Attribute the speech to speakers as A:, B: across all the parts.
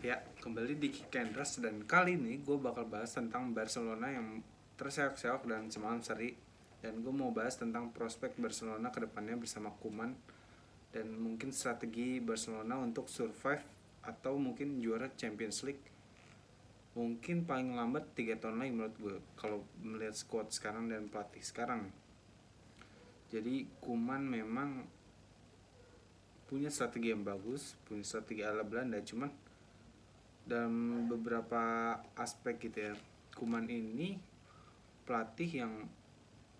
A: Ya, kembali di Kick and Rush dan kali ini gue bakal bahas tentang Barcelona yang terseok-seok dan semalam seri. Dan gue mau bahas tentang prospek Barcelona ke depannya bersama Koeman dan mungkin strategi Barcelona untuk survive atau mungkin juara Champions League. Mungkin paling lambat 3 tahun lagi menurut gue kalau melihat squad sekarang dan pelatih sekarang. Jadi Koeman memang punya strategi yang bagus, punya strategi ala Belanda, cuman dalam beberapa aspek gitu ya, Koeman ini pelatih yang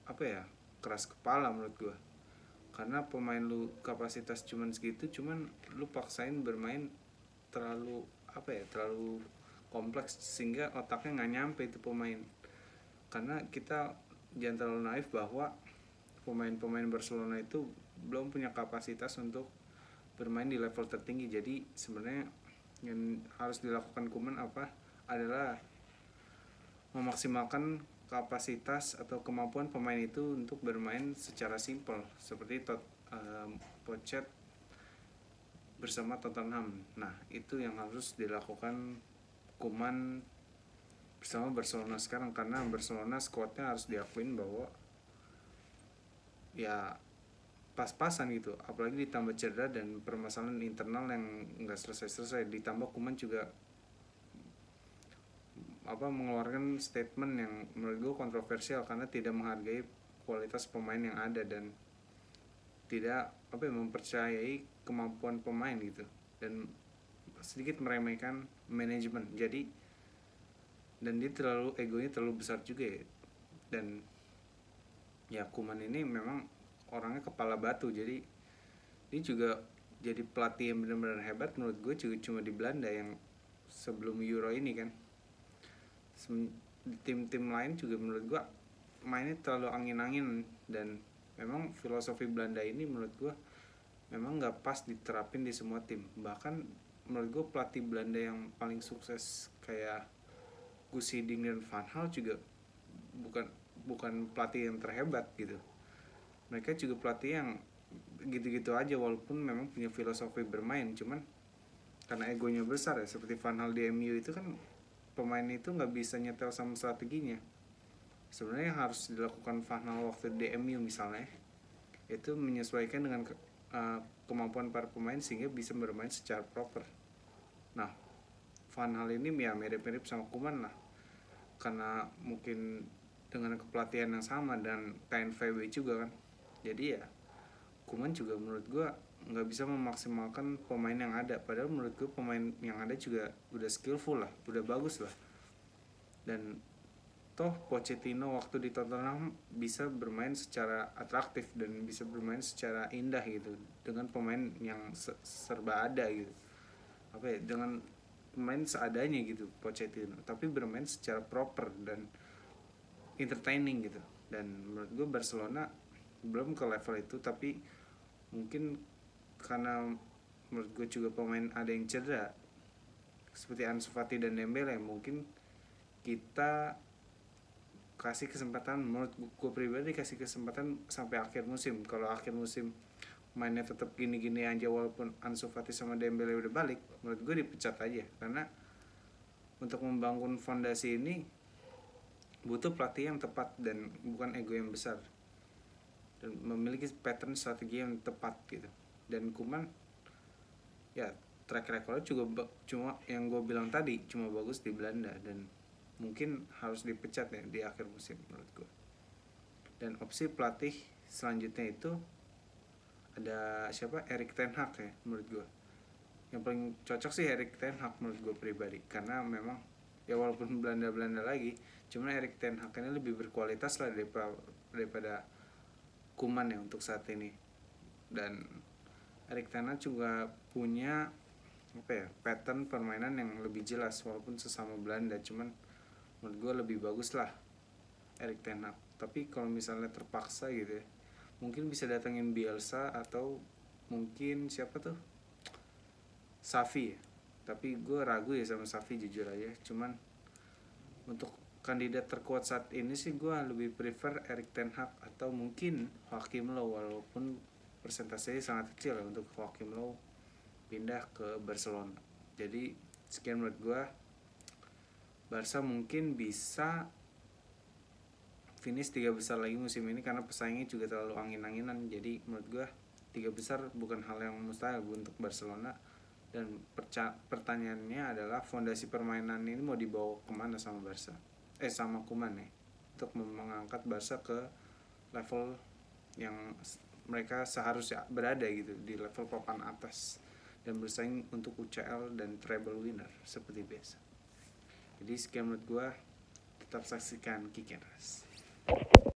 A: apa ya, keras kepala menurut gue. Karena pemain lu kapasitas cuman segitu, cuman lu paksain bermain terlalu apa ya, terlalu kompleks sehingga otaknya nggak nyampe itu pemain. Karena kita jangan terlalu naif bahwa pemain-pemain Barcelona itu belum punya kapasitas untuk bermain di level tertinggi. Jadi sebenarnya yang harus dilakukan Koeman apa adalah memaksimalkan kapasitas atau kemampuan pemain itu untuk bermain secara simpel seperti Pochettino bersama Tottenham. Nah, itu yang harus dilakukan Koeman bersama Barcelona sekarang, karena Barcelona skuadnya harus diakuin bahwa ya pas-pasan gitu, apalagi ditambah cedera dan permasalahan internal yang nggak selesai-selesai. Ditambah Koeman juga mengeluarkan statement yang menurut gue kontroversial karena tidak menghargai kualitas pemain yang ada dan tidak mempercayai kemampuan pemain gitu, dan sedikit meremehkan manajemen. Jadi dan dia terlalu egonya terlalu besar juga ya. Dan ya Koeman ini memang orangnya kepala batu, jadi dia juga jadi pelatih yang benar-benar hebat menurut gue juga cuma di Belanda yang sebelum Euro ini kan. Tim-tim lain juga menurut gue mainnya terlalu angin-angin, dan memang filosofi Belanda ini menurut gue memang nggak pas diterapin di semua tim. Bahkan menurut gue pelatih Belanda yang paling sukses kayak Guus Hiddink dan Van Gaal juga bukan pelatih yang terhebat gitu. Mereka juga pelatih yang gitu-gitu aja walaupun memang punya filosofi bermain, cuman karena egonya besar ya, seperti Van Gaal di MU itu kan pemain itu nggak bisa nyetel sama strateginya. Sebenarnya yang harus dilakukan Van Gaal waktu di MU misalnya itu menyesuaikan dengan kemampuan para pemain sehingga bisa bermain secara proper. Nah, Van Gaal ini ya mirip-mirip sama Koeman lah, karena mungkin dengan kepelatihan yang sama dan KNVB juga kan. Jadi ya Koeman juga menurut gue nggak bisa memaksimalkan pemain yang ada, padahal menurut gue pemain yang ada juga udah skillful lah, udah bagus lah. Dan toh Pochettino waktu di Tottenham bisa bermain secara atraktif dan bisa bermain secara indah gitu dengan pemain yang serba ada gitu, dengan pemain seadanya gitu Pochettino, tapi bermain secara proper dan entertaining gitu. Dan menurut gue Barcelona belum ke level itu, tapi mungkin karena menurut gue juga pemain ada yang cedera seperti Ansu Fati dan Dembele, mungkin kita kasih kesempatan, menurut gue pribadi kasih kesempatan sampai akhir musim. Kalau akhir musim mainnya tetap gini-gini aja walaupun Ansu Fati sama Dembele udah balik, menurut gue dipecat aja, karena untuk membangun fondasi ini butuh pelatih yang tepat dan bukan ego yang besar, dan memiliki pattern strategi yang tepat gitu. Dan Koeman ya track recordnya juga cuma yang gue bilang tadi, cuma bagus di Belanda dan mungkin harus dipecat ya di akhir musim menurut gue. Dan opsi pelatih selanjutnya itu ada siapa, Erik ten Hag ya menurut gue. Yang paling cocok sih Erik ten Hag menurut gue pribadi, karena memang ya walaupun Belanda lagi, cuma Erik ten Hag ini lebih berkualitas lah daripada Koeman ya untuk saat ini. Dan Erik ten Hag juga punya pattern permainan yang lebih jelas walaupun sesama Belanda, cuman menurut gue lebih bagus lah Erik ten Hag. Tapi kalau misalnya terpaksa gitu ya, mungkin bisa datangin Bielsa atau mungkin siapa tuh, Xavi ya. Tapi gue ragu ya sama Xavi jujur aja. Cuman untuk kandidat terkuat saat ini sih gue lebih prefer Erik ten Hag atau mungkin Joachim Low, walaupun persentasenya sangat kecil ya untuk Joachim Low pindah ke Barcelona. Jadi Sekian menurut gue, Barca mungkin bisa finish 3 besar lagi musim ini karena pesaingnya juga terlalu angin-anginan. Jadi menurut gue 3 besar bukan hal yang mustahil untuk Barcelona. Dan pertanyaannya adalah fondasi permainan ini mau dibawa kemana sama Barca? Sama Koeman ya, untuk mengangkat Barca ke level yang mereka seharusnya berada gitu, di level papan atas dan bersaing untuk UCL dan treble winner seperti biasa. Jadi sekian menurut gue, tetap saksikan Kikeras.